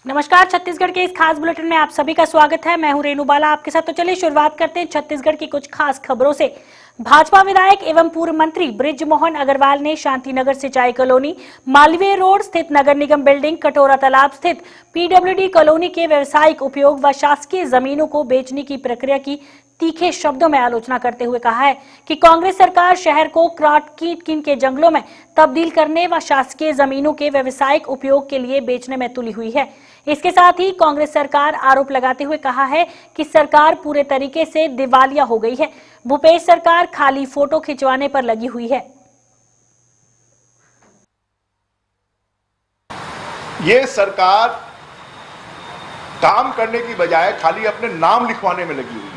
नमस्कार, छत्तीसगढ़ के इस खास बुलेटिन में आप सभी का स्वागत है। मैं हूं रेणु बाला आपके साथ। तो चलिए शुरुआत करते हैं छत्तीसगढ़ की कुछ खास खबरों से। भाजपा विधायक एवं पूर्व मंत्री बृजमोहन अग्रवाल ने शांतिनगर सिंचाई कॉलोनी, मालवीय रोड स्थित नगर निगम बिल्डिंग, कटोरा तालाब स्थित पीडब्ल्यूडी कॉलोनी के व्यवसायिक उपयोग व शासकीय जमीनों को बेचने की प्रक्रिया की तीखे शब्दों में आलोचना करते हुए कहा है कि कांग्रेस सरकार शहर को कीट के जंगलों में तब्दील करने व शासकीय जमीनों के व्यवसायिक उपयोग के लिए बेचने में तुली हुई है। इसके साथ ही कांग्रेस सरकार आरोप लगाते हुए कहा है कि सरकार पूरे तरीके से दिवालिया हो गई है। भूपेश सरकार खाली फोटो खिंचवाने पर लगी हुई है। ये सरकार काम करने की बजाय खाली अपने नाम लिखवाने में लगी हुई है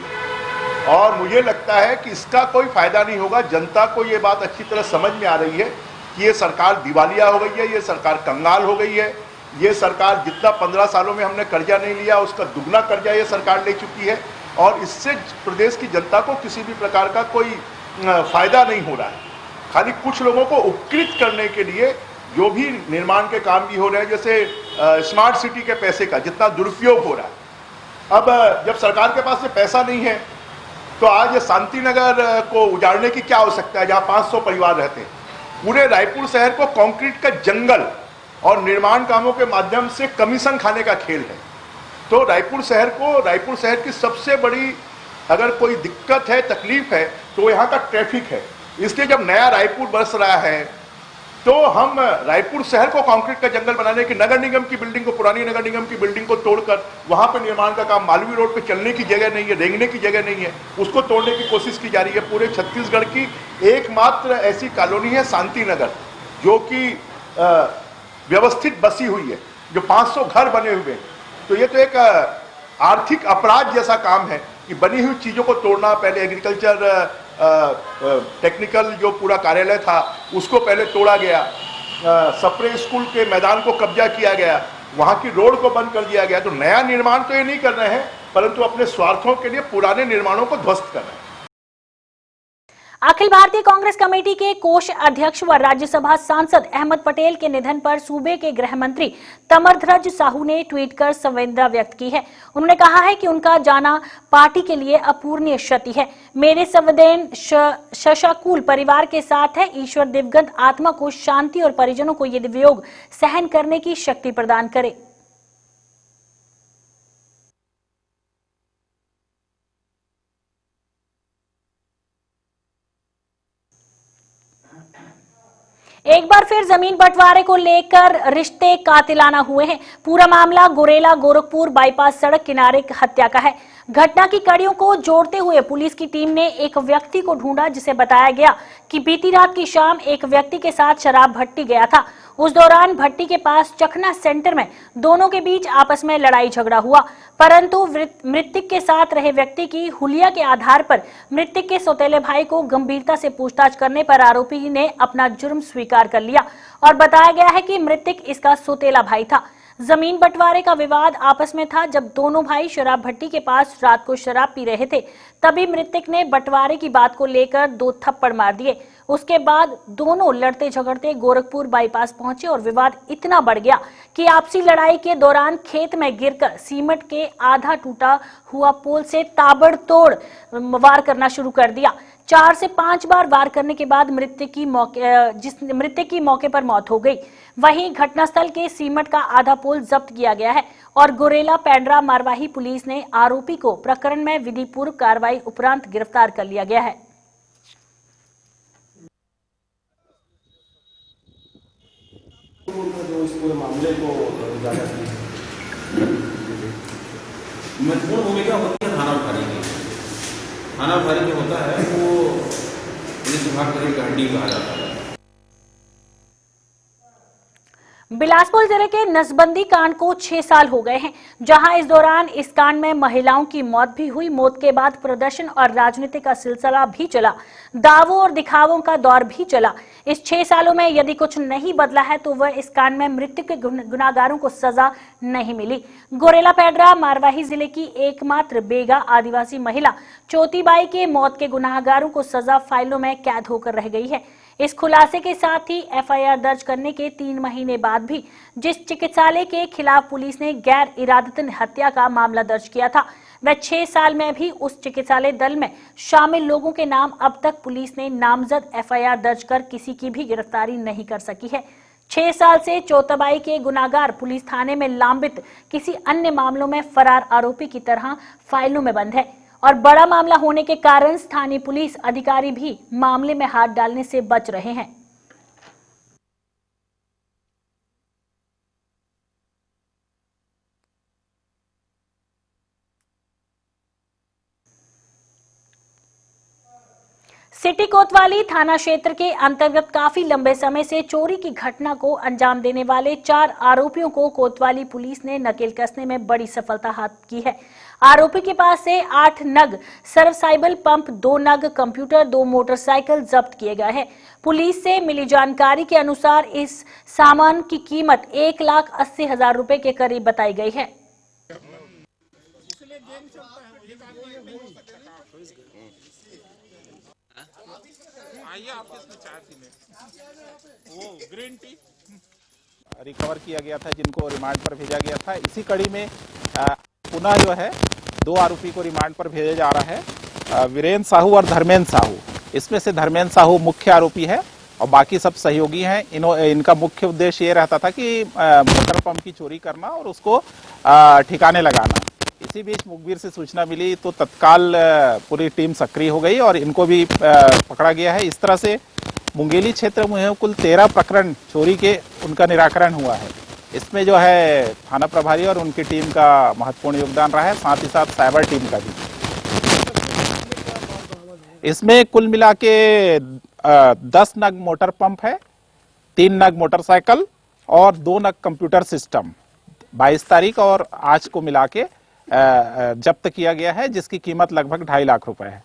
और मुझे लगता है कि इसका कोई फायदा नहीं होगा। जनता को ये बात अच्छी तरह समझ में आ रही है कि ये सरकार दिवालिया हो गई है, ये सरकार कंगाल हो गई है। ये सरकार जितना 15 सालों में हमने कर्जा नहीं लिया उसका दुगना कर्जा ये सरकार ले चुकी है और इससे प्रदेश की जनता को किसी भी प्रकार का कोई फायदा नहीं हो रहा है। खाली कुछ लोगों को उपकृत करने के लिए जो भी निर्माण के काम भी हो रहे हैं, जैसे स्मार्ट सिटी के पैसे का जितना दुरुपयोग हो रहा है। अब जब सरकार के पास ये पैसा नहीं है तो आज शांतिनगर को उजाड़ने की क्या आवश्यकता है, जहाँ 500 परिवार रहते हैं। पूरे रायपुर शहर को कंक्रीट का जंगल और निर्माण कामों के माध्यम से कमीशन खाने का खेल है। तो रायपुर शहर की सबसे बड़ी अगर कोई दिक्कत है, तकलीफ है तो यहाँ का ट्रैफिक है। इसलिए जब नया रायपुर बरस रहा है तो हम रायपुर शहर को कंक्रीट का जंगल बनाने की, नगर निगम की बिल्डिंग को, पुरानी नगर निगम की बिल्डिंग को तोड़कर वहां पर निर्माण का काम, मालवीय रोड पे चलने की जगह नहीं है, रेंगने की जगह नहीं है, उसको तोड़ने की कोशिश की जा रही है। पूरे छत्तीसगढ़ की एकमात्र ऐसी कॉलोनी है शांतिनगर जो कि व्यवस्थित बसी हुई है, जो 500 घर बने हुए हैं। तो ये तो एक आर्थिक अपराध जैसा काम है कि बनी हुई चीजों को तोड़ना। पहले एग्रीकल्चर टेक्निकल जो पूरा कार्यालय था उसको पहले तोड़ा गया, सप्रे स्कूल के मैदान को कब्जा किया गया, वहां की रोड को बंद कर दिया गया। तो नया निर्माण तो ये नहीं कर रहे हैं परंतु अपने स्वार्थों के लिए पुराने निर्माणों को ध्वस्त कर रहे हैं। अखिल भारतीय कांग्रेस कमेटी के कोष अध्यक्ष व राज्यसभा सांसद अहमद पटेल के निधन पर सूबे के गृह मंत्री तमरध्वज साहू ने ट्वीट कर संवेदना व्यक्त की है। उन्होंने कहा है कि उनका जाना पार्टी के लिए अपूरणीय क्षति है। मेरे संवेदन शशाकुल परिवार के साथ है। ईश्वर दिवंगत आत्मा को शांति और परिजनों को ये वियोग सहन करने की शक्ति प्रदान करे। एक बार फिर जमीन बंटवारे को लेकर रिश्ते कातिलाना हुए हैं। पूरा मामला गुरेला गोरखपुर बाईपास सड़क किनारे हत्या का है। घटना की कड़ियों को जोड़ते हुए पुलिस की टीम ने एक व्यक्ति को ढूंढा जिसे बताया गया कि बीती रात की शाम एक व्यक्ति के साथ शराब भट्टी गया था। उस दौरान भट्टी के पास चखना सेंटर में दोनों के बीच आपस में लड़ाई झगड़ा हुआ, परंतु मृतक के साथ रहे व्यक्ति की हुलिया के आधार पर मृतक के सौतेले भाई को गंभीरता से पूछताछ करने पर आरोपी ने अपना जुर्म स्वीकार कर लिया और बताया गया है कि मृतक इसका सौतेला भाई था। जमीन बंटवारे का विवाद आपस में था। जब दोनों भाई शराब भट्टी के पास रात को शराब पी रहे थे तभी मृतक ने बंटवारे की बात को लेकर 2 थप्पड़ मार दिए। उसके बाद दोनों लड़ते झगड़ते गोरखपुर बाईपास पहुंचे और विवाद इतना बढ़ गया कि आपसी लड़ाई के दौरान खेत में गिरकर सीमेंट के आधा टूटा हुआ पोल से ताबड़तोड़ वार करना शुरू कर दिया। 4 से 5 बार वार करने के बाद मृतक की मौके पर मौत हो गई। वहीं घटनास्थल के सीमेंट का आधा पोल जब्त किया गया है और गुरेला पेंड्रा मारवाही पुलिस ने आरोपी को प्रकरण में विधिपूर्व कार्रवाई उपरांत गिरफ्तार कर लिया गया है। जो इस पूरे मामले को महत्वपूर्ण भूमिका होती है थाना प्रभारी की। थाना प्रभारी जो होता है वो पुलिस विभाग का एक हड्डी कहा जाता है। बिलासपुर जिले के नसबंदी कांड को 6 साल हो गए हैं, जहां इस दौरान इस कांड में महिलाओं की मौत भी हुई। मौत के बाद प्रदर्शन और राजनीति का सिलसिला भी चला, दावों और दिखावों का दौर भी चला। इस 6 सालों में यदि कुछ नहीं बदला है तो वह इस कांड में मृत्यु के गुनाहगारों को सजा नहीं मिली। गुरेला पेंड्रा मारवाही जिले की एकमात्र बेगा आदिवासी महिला चोतीबाई के मौत के गुनाहगारों को सजा फाइलों में कैद होकर रह गई है। इस खुलासे के साथ ही एफआईआर दर्ज करने के 3 महीने बाद भी जिस चिकित्सालय के खिलाफ पुलिस ने गैर इरादतन हत्या का मामला दर्ज किया था, वह 6 साल में भी उस चिकित्सालय दल में शामिल लोगों के नाम अब तक पुलिस ने नामजद एफआईआर दर्ज कर किसी की भी गिरफ्तारी नहीं कर सकी है। 6 साल से चौतबाई के गुनाहगार पुलिस थाने में लांबित किसी अन्य मामलों में फरार आरोपी की तरह फाइलों में बंद है और बड़ा मामला होने के कारण स्थानीय पुलिस अधिकारी भी मामले में हाथ डालने से बच रहे हैं। सिटी कोतवाली थाना क्षेत्र के अंतर्गत काफी लंबे समय से चोरी की घटना को अंजाम देने वाले 4 आरोपियों को कोतवाली पुलिस ने नकेल कसने में बड़ी सफलता हाथ की है। आरोपी के पास से 8 नग सर्वसाइबल पंप, 2 नग कंप्यूटर, 2 मोटरसाइकिल जब्त किए गए हैं। पुलिस से मिली जानकारी के अनुसार इस सामान की कीमत 1,80,000 रुपए के करीब बताई गई है। रिकवर किया गया था, जिनको रिमांड पर भेजा गया था। इसी कड़ी में पुनः जो है 2 आरोपी को रिमांड पर भेजा जा रहा है, वीरेंद्र साहू और धर्मेंद्र साहू। इसमें से धर्मेंद्र साहू मुख्य आरोपी है और बाकी सब सहयोगी हैं। इनका मुख्य उद्देश्य ये रहता था कि मोटर पंप की चोरी करना और उसको ठिकाने लगाना। इसी बीच मुखबिर से सूचना मिली तो तत्काल पूरी टीम सक्रिय हो गई और इनको भी पकड़ा गया है। इस तरह से मुंगेली क्षेत्र में कुल 13 प्रकरण चोरी के उनका निराकरण हुआ है। इसमें जो है थाना प्रभारी और उनकी टीम का महत्वपूर्ण योगदान रहा है, साथ ही साथ साइबर टीम का भी। इसमें कुल मिला के 10 नग मोटर पंप है, 3 नग मोटरसाइकिल और 2 नग कंप्यूटर सिस्टम 22 तारीख और आज को मिला के जब्त किया गया है, जिसकी कीमत लगभग 2.5 लाख रुपए है।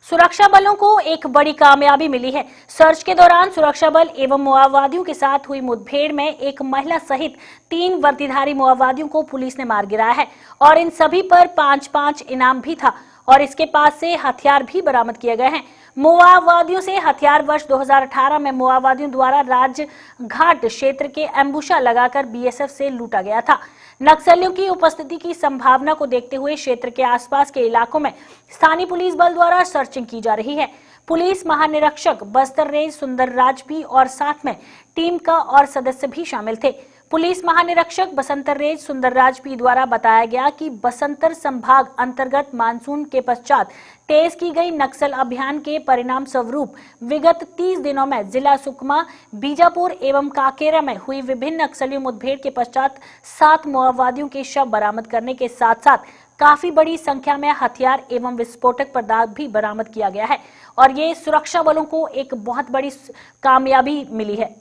सुरक्षा बलों को एक बड़ी कामयाबी मिली है। सर्च के दौरान सुरक्षा बल एवं माओवादियों के साथ हुई मुठभेड़ में एक महिला सहित 3 वर्दीधारी माओवादियों को पुलिस ने मार गिराया है और इन सभी पर 5-5 इनाम भी था और इसके पास से हथियार भी बरामद किए गए हैं। माओवादियों से हथियार वर्ष 2018 में माओवादियों द्वारा राजघाट क्षेत्र के एम्बुशा लगाकर बीएसएफ से लूटा गया था। नक्सलियों की उपस्थिति की संभावना को देखते हुए क्षेत्र के आसपास के इलाकों में स्थानीय पुलिस बल द्वारा सर्चिंग की जा रही है। पुलिस महानिरीक्षक बस्तर रेंज सुंदरराज भी और साथ में टीम का और सदस्य भी शामिल थे। पुलिस महानिरीक्षक बसंतर रेंज सुंदरराज पी द्वारा बताया गया कि बसंतर संभाग अंतर्गत मानसून के पश्चात तेज की गई नक्सल अभियान के परिणाम स्वरूप विगत 30 दिनों में जिला सुकमा, बीजापुर एवं काकेरा में हुई विभिन्न नक्सली मुठभेड़ के पश्चात 7 माओवादियों के शव बरामद करने के साथ साथ काफी बड़ी संख्या में हथियार एवं विस्फोटक पदार्थ भी बरामद किया गया है और ये सुरक्षा बलों को एक बहुत बड़ी कामयाबी मिली है।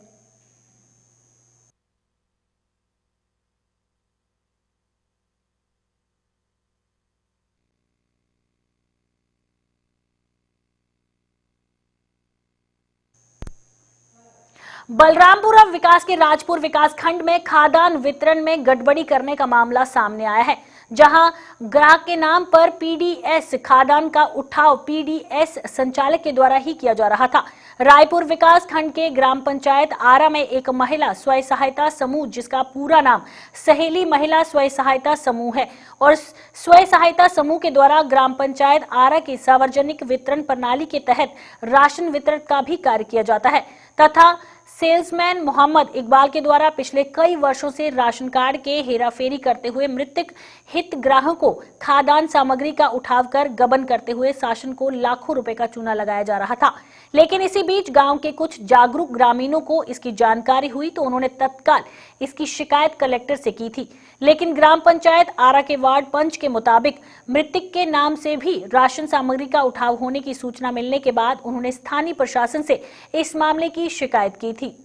बलरामपुर विकास के राजपुर विकास खंड में खाद्यान्न वितरण में गड़बड़ी करने का मामला सामने आया है, जहां ग्राहक के नाम पर पीडीएस खाद्यान्न का उठाव पीडीएस संचालक के द्वारा ही किया जा रहा था। रायपुर विकास खंड के ग्राम पंचायत आरा में एक महिला स्वयं सहायता समूह, जिसका पूरा नाम सहेली महिला स्वयं सहायता समूह है और स्वयं सहायता समूह के द्वारा ग्राम पंचायत आरा की सार्वजनिक वितरण प्रणाली के तहत राशन वितरण का भी कार्य किया जाता है तथा सेल्समैन मोहम्मद इकबाल के द्वारा पिछले कई वर्षों से राशन कार्ड के हेराफेरी करते हुए मृतक हितग्राहियों को खाद्यान्न सामग्री का उठाव कर गबन करते हुए शासन को लाखों रुपए का चूना लगाया जा रहा था। लेकिन इसी बीच गांव के कुछ जागरूक ग्रामीणों को इसकी जानकारी हुई तो उन्होंने तत्काल इसकी शिकायत कलेक्टर से की थी, लेकिन ग्राम पंचायत आरा के वार्ड पंच के मुताबिक मृतक के नाम से भी राशन सामग्री का उठाव होने की सूचना मिलने के बाद उन्होंने स्थानीय प्रशासन से इस मामले की शिकायत की थी।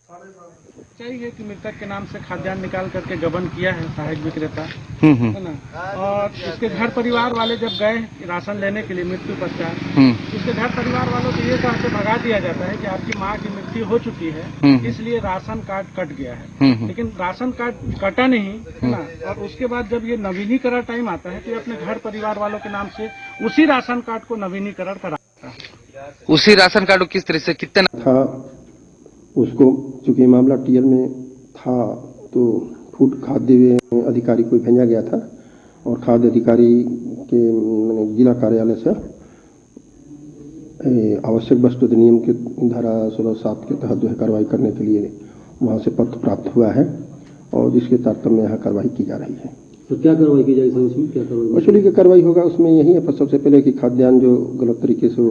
चाहिए कि मृतक के नाम से खाद्यान्न निकाल करके गबन किया है सहायक विक्रेता, है ना। और इसके घर परिवार वाले जब गए राशन लेने के लिए मृत्यु पश्चात, इसके घर परिवार वालों को ये कह के भगा दिया जाता है कि आपकी माँ की मृत्यु हो चुकी है, इसलिए राशन कार्ड कट गया है। लेकिन राशन कार्ड कटा नहीं, है ना। और उसके बाद जब ये नवीनीकरण टाइम आता है तो ये अपने घर परिवार वालों के नाम से उसी राशन कार्ड को नवीनीकरण कराता है। उसी राशन कार्ड को किस तरह से कितने था उसको, चूंकि मामला टीएल में था तो फूड खाद्य अधिकारी को भेजा गया था और खाद्य अधिकारी के जिला कार्यालय से आवश्यक वस्तु अधिनियम के धारा 16(7) के तहत जो है कार्रवाई करने के लिए वहां से पत्र प्राप्त हुआ है और जिसके तारतम्य में यहाँ कार्रवाई की जा रही है। तो क्या कार्रवाई की जाएगी सर? उसमें क्या कार्रवाई? वसूली की कार्रवाई होगा। उसमें यही है सबसे पहले कि खाद्यान्न जो गलत तरीके से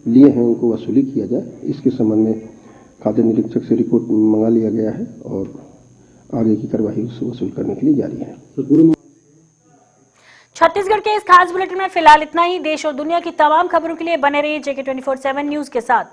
लिए हैं उनको वसूली किया जाए। इसके संबंध में खाद्य निरीक्षक से रिपोर्ट मंगा लिया गया है और आगे की कार्रवाई उससे वसूल करने के लिए जारी है। छत्तीसगढ़ के इस खास बुलेटिन में फिलहाल इतना ही। देश और दुनिया की तमाम खबरों के लिए बने रहिए JK 24/7 न्यूज के साथ।